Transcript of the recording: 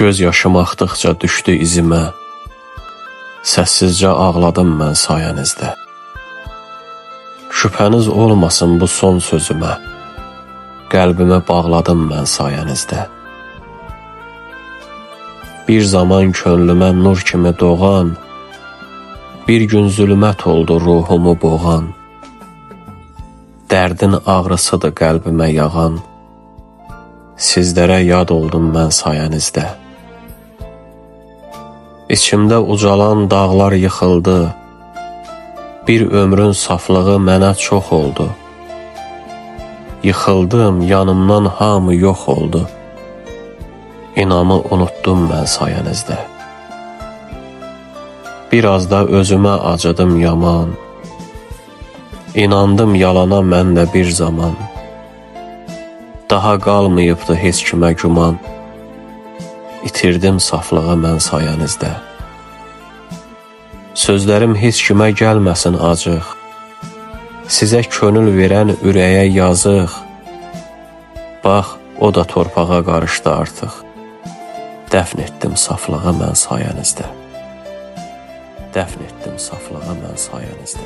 Göz yaşım axdıqca düşdü izimə, səssizcə ağladım mən sayənizdə. Şübhəniz olmasın bu son sözümə, qəlbimi bağladım mən sayənizdə. Bir zaman könlümə nur kimi doğan, bir gün zülmət oldu ruhumu boğan. Dərdin ağrısıdır qəlbimə yağan, sizlərə yad oldum mən sayənizdə. İçimdə ucalan dağlar yıxıldı, bir ömrün saflığı mənə çox oldu. Yıxıldım, yanımdan hamı yox oldu, İnamı unutdum mən sayənizdə. Biraz da özümə acıdım yaman, İnandım yalana mən də bir zaman. Daha qalmayıbdı heç kimə güman, İtirdim saflığı mən sayənizdə. Sözlərim heç kimə gəlməsin acıq, Sizə könül verən ürəyə yazıq. Bax, o da torpağa qarışdı artıq, Dəfn etdim saflığı mən sayənizdə. Dəfn etdim saflığı mən sayənizdə.